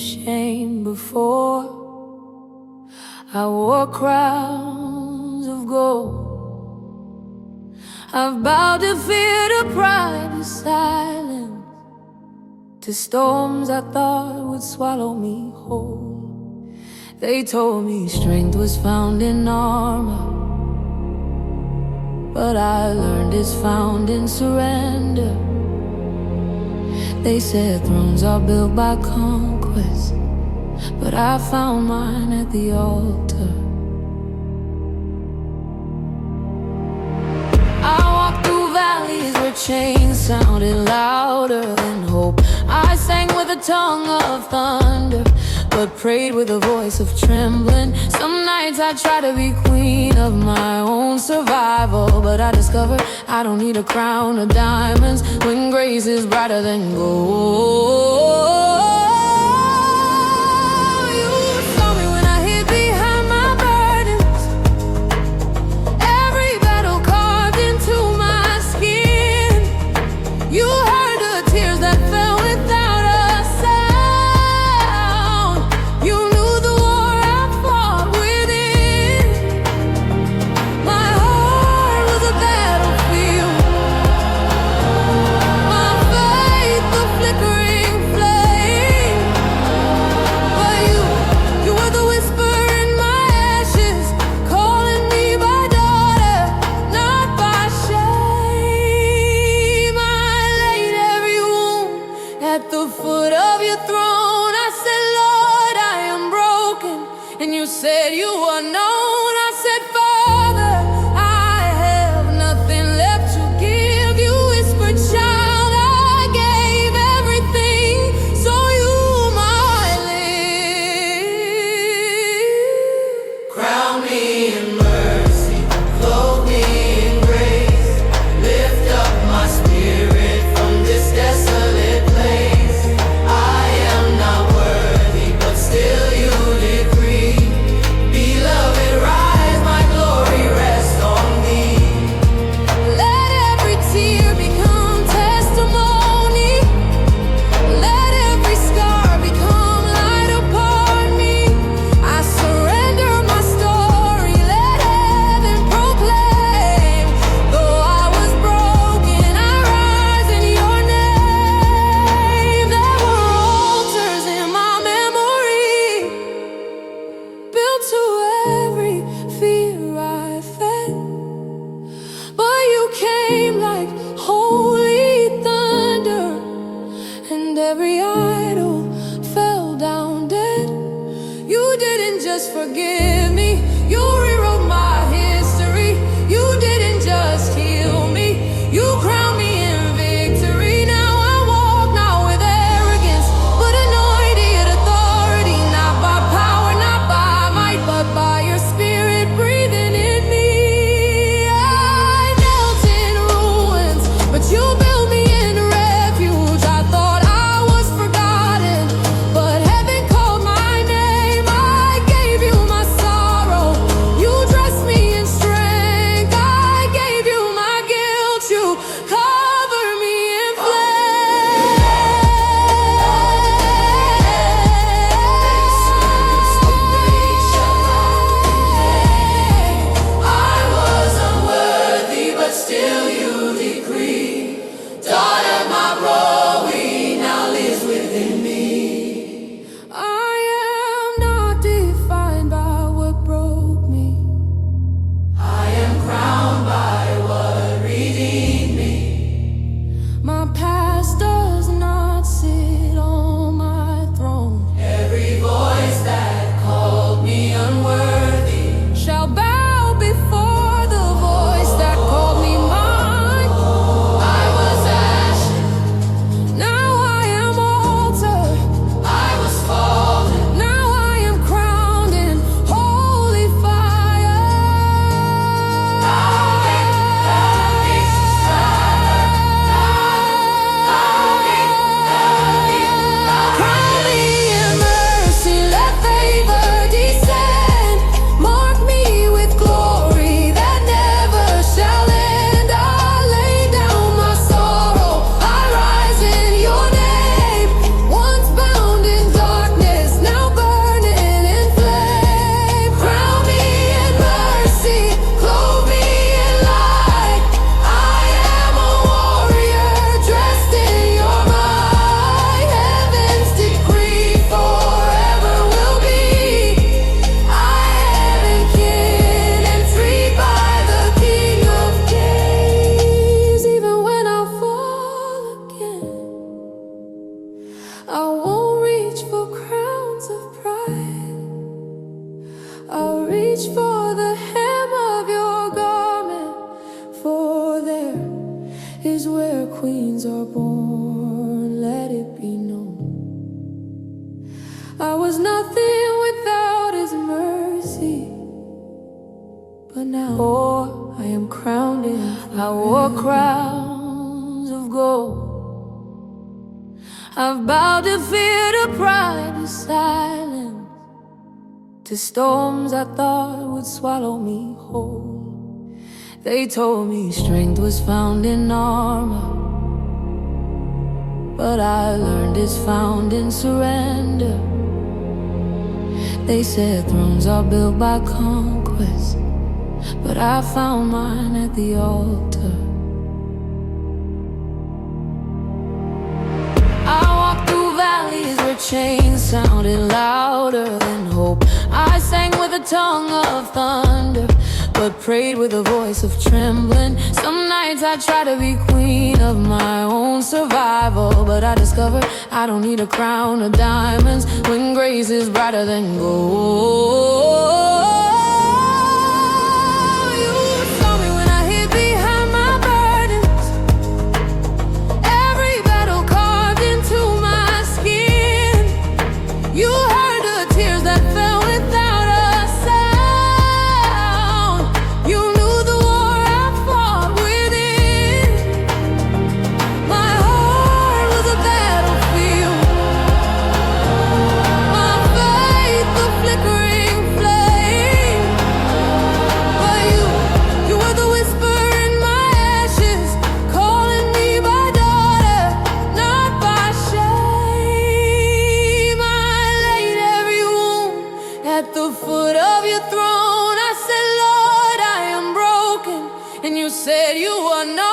shame before. I wore crowns of gold. I've bowed to fear, to pride, to silence, to storms I thought would swallow me whole. They told me strength was found in armor, but I learned it's found in surrender. They said thrones are built by conquest, but I found mine at the altar. I walked through valleys where chains sounded louder than hope. I sang with a tongue of thunder, but prayed with a voice of trembling. Some nights I try to be queen of my own survival, but I discovered I don't need a crown of diamonds when grace is brighter than gold. You saw me when I hid behind my burdens, every battle carved into my skin. You heard the tears that fell without a sound. You knew the war I fought within. My heart was a battlefield, my faith the flickering flame. But you were the whisper in my ashes, calling me by daughter, not by shame. I laid every wound at the foot of your throne. I said, Lord, I am broken. And you said you are known. I said, Father, I have nothing left to give. You whispered, child, I gave everything so you might live. Crown me in mercy, clothe me in grace, lift up my spirit from this desolate place. I am not worthy, but still you decree. Beloved, rise, my glory rest on me. Let every tear become testimony. Let every scar become light upon me. I surrender my story, let heaven proclaim. Though I was broken, I rise in your name. There were altars in my memory, built to every fear I fed. But you came like holy thunder, and every idol fell down dead. You didn't just forgive me, you rewrote my history. You didn't just heal me, you crowned me in victory. Now I walk not with arrogance, but anointed authority. Not by power, not by might, but by your spirit breathing in me. I knelt in ruins, but you built me in refuge. I thought I was forgotten, but heaven called my name. I gave you my song. I'll reach for the hem of your garment, for there is where queens are born. Let it be known, I was nothing without his mercy, but now, oh, I am crowned in. I wore crowns of gold. I've bowed to fear, to pride, to silence, to storms I thought would swallow me whole. They told me strength was found in armor, but I learned it's found in surrender. They said thrones are built by conquest, but I found mine at the altar. I walked through valleys where chains sounded louder than hope. I sang with a tongue of thunder, but prayed with a voice of trembling. Some nights I try to be queen of my own survival, but I discovered I don't need a crown of diamonds when grace is brighter than gold. At the foot of your throne, I said, Lord, I am broken. And you said you are not.